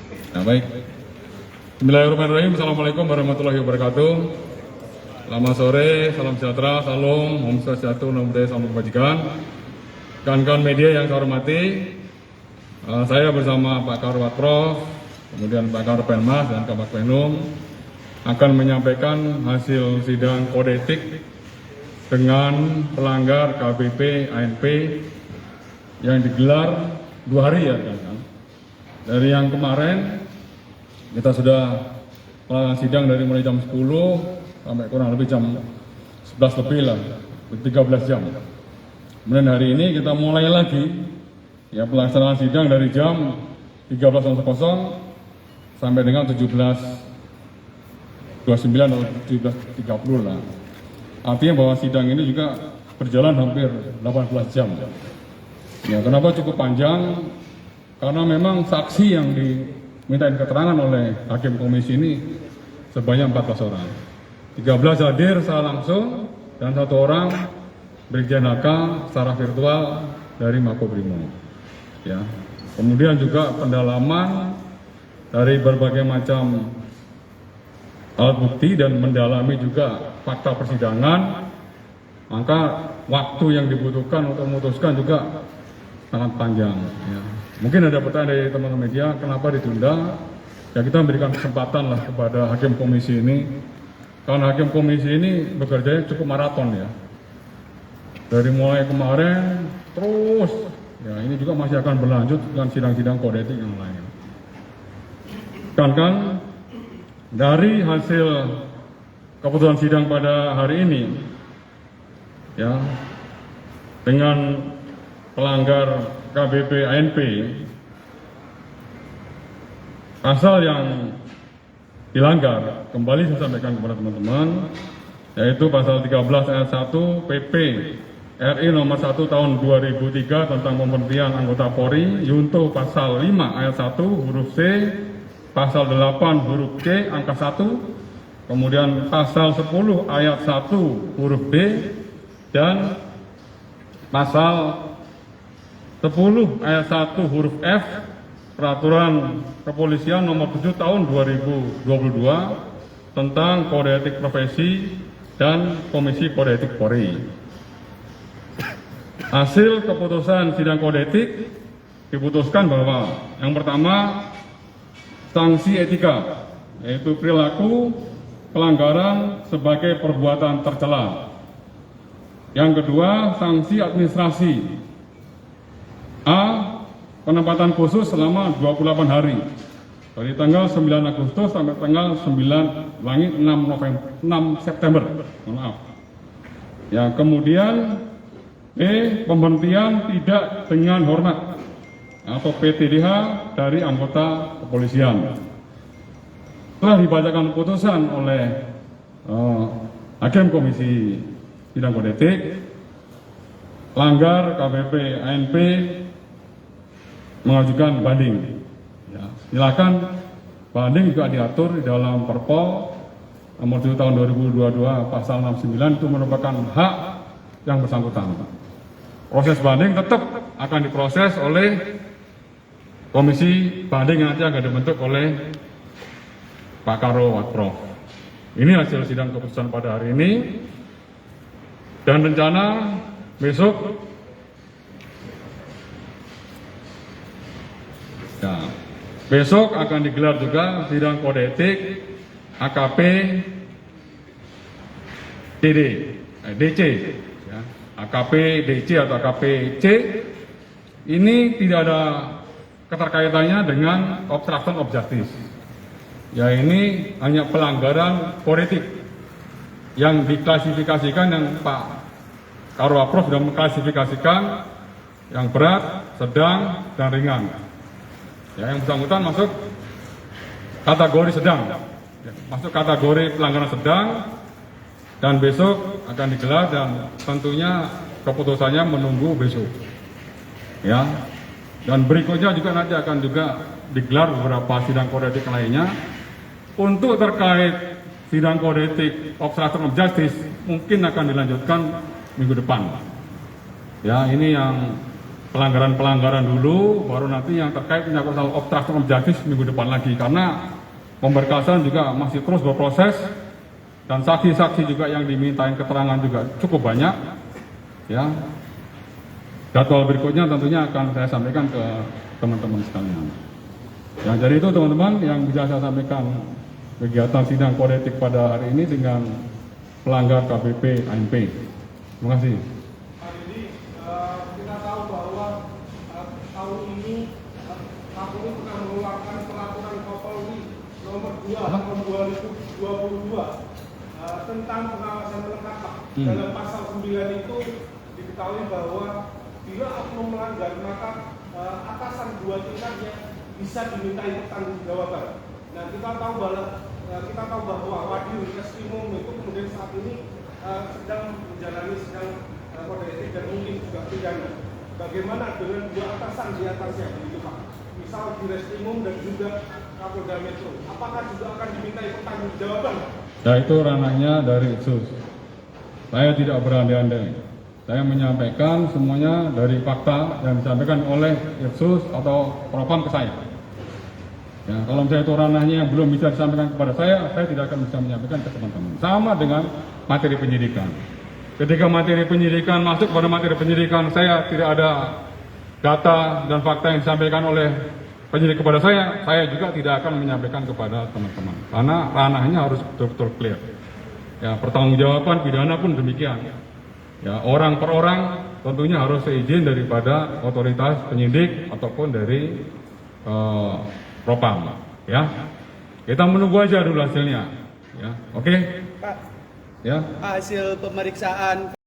Nah, baik. Bismillahirrahmanirrahim. Assalamualaikum warahmatullahi wabarakatuh. Selamat sore, salam sejahtera, salam, om swastiastu, namo buddhaya, salam kebajikan. Kawan-kawan media yang saya hormati, saya bersama Pak Karwat Prof, kemudian Pak Karo Penmas dan Kabak Penum akan menyampaikan hasil sidang kode etik dengan pelanggar KBP ANP yang digelar 2 hari ya kan. Dari yang kemarin kita sudah melakukan sidang dari mulai jam 10 sampai kurang lebih jam 11 lebih lah, 13 jam. Kemudian hari ini kita mulai lagi ya pelaksanaan sidang dari jam 13.00 sampai dengan 17.29 atau 17.30 lah. Artinya bahwa sidang ini juga berjalan hampir 18 jam. Ya, kenapa cukup panjang? Karena memang saksi yang dimintain keterangan oleh hakim komisi ini sebanyak 14 orang. 13 hadir secara langsung dan 1 orang Brigjen HK secara virtual dari Makobrimob. Ya. Kemudian juga pendalaman dari berbagai macam alat bukti dan mendalami juga fakta persidangan, maka waktu yang dibutuhkan untuk memutuskan juga sangat panjang. Ya. Mungkin ada pertanyaan dari teman-teman media, kenapa ditunda? Ya kita memberikan kesempatan lah kepada hakim komisi ini, karena hakim komisi ini bekerjanya cukup maraton ya. Dari mulai kemarin terus, ya ini juga masih akan berlanjut dengan sidang-sidang kode etik yang lain. Kan dari hasil keputusan sidang pada hari ini, ya dengan pelanggar KBP ANP, pasal yang dilanggar kembali saya sampaikan kepada teman-teman, yaitu pasal 13 ayat 1 PP RI nomor 1 tahun 2003 tentang pemberhentian anggota Polri, yunto pasal 5 ayat 1 huruf C, pasal 8 huruf C angka 1, kemudian pasal 10 ayat 1 huruf B, dan pasal 10 ayat 1 huruf F Peraturan Kepolisian nomor 7 tahun 2022 tentang kode etik profesi dan Komisi Kode Etik Polri. Hasil keputusan sidang kode etik diputuskan bahwa yang pertama sanksi etika, yaitu perilaku pelanggaran sebagai perbuatan tercela. Yang kedua, sanksi administrasi. A. Penempatan khusus selama 28 hari dari tanggal 9 Agustus sampai tanggal 6 September. Maaf. Ya, kemudian B. Pemberhentian tidak dengan hormat atau PTDH dari anggota kepolisian. Setelah dibacakan putusan oleh hakim komisi sidang kode etik, pelanggar KBP ANP mengajukan banding. Ya, silakan, banding juga diatur di dalam Perpol nomor 7 tahun 2022 pasal 69, itu merupakan hak yang bersangkutan. Proses banding tetap akan diproses oleh komisi banding yang nanti akan dibentuk oleh Pak Karo Watprof. Ini hasil sidang keputusan pada hari ini, dan rencana besok besok akan digelar juga sidang kode etik AKP DC, ya. AKP DC atau AKP C ini tidak ada keterkaitannya dengan obstruction of justice. Ya, ini hanya pelanggaran kode etik yang diklasifikasikan, yang Pak Karo Prof sudah mengklasifikasikan yang berat, sedang, dan ringan. Ya, yang bersangkutan masuk kategori sedang, ya, masuk kategori pelanggaran sedang, dan besok akan digelar dan tentunya keputusannya menunggu besok. Ya, dan berikutnya juga nanti akan juga digelar beberapa sidang kode etik lainnya. Untuk terkait sidang kode etik obstruction of justice mungkin akan dilanjutkan minggu depan. Ya, ini yang pelanggaran-pelanggaran dulu, baru nanti yang terkait menyangkut soal obstruction of justice minggu depan lagi, karena pemberkasan juga masih terus berproses dan saksi-saksi juga yang dimintain keterangan juga cukup banyak. Ya, jadwal berikutnya tentunya akan saya sampaikan ke teman-teman sekalian. Ya, jadi itu teman-teman yang bisa saya sampaikan kegiatan sidang kode etik pada hari ini dengan pelanggar KPP ANP. Terima kasih. Kita tahu bahwa tahun ini Kapolri pernah mengeluarkan peraturan Kapolri nomor 2 tahun 2022 tentang pengawasan melekat. Dalam pasal 9 itu diketahui bahwa bila oknum melanggar maka atasan 2 tingkatnya bisa dimintai pertanggungjawaban. Nah, kita tahu bahwa Wadir Reskrimum itu kemudian saat ini sedang menjalani kode etik dan mungkin juga pidana. Bagaimana dengan 2 atasan di atasnya begitu Pak? Misal di Reskrimum dan juga Kapolda Metro, apakah juga akan dimintai pertanggungjawaban? Ya, itu ranahnya dari Itsus. Saya tidak berandai-andai. Saya menyampaikan semuanya dari fakta yang disampaikan oleh Itsus atau Propam ke saya. Ya, kalau misalnya itu ranahnya yang belum bisa disampaikan kepada saya tidak akan bisa menyampaikan ke teman-teman. Sama dengan materi penyidikan. Ketika materi penyidikan masuk pada materi penyidikan, saya tidak ada data dan fakta yang disampaikan oleh penyidik kepada saya juga tidak akan menyampaikan kepada teman-teman. Karena ranahnya harus betul-betul clear. Ya, pertanggungjawaban pidana pun demikian. Ya, orang per orang tentunya harus seizin daripada otoritas penyidik ataupun dari Propam. Ya, kita menunggu aja dulu hasilnya. Ya, oke? Pak, Ya. hasil pemeriksaan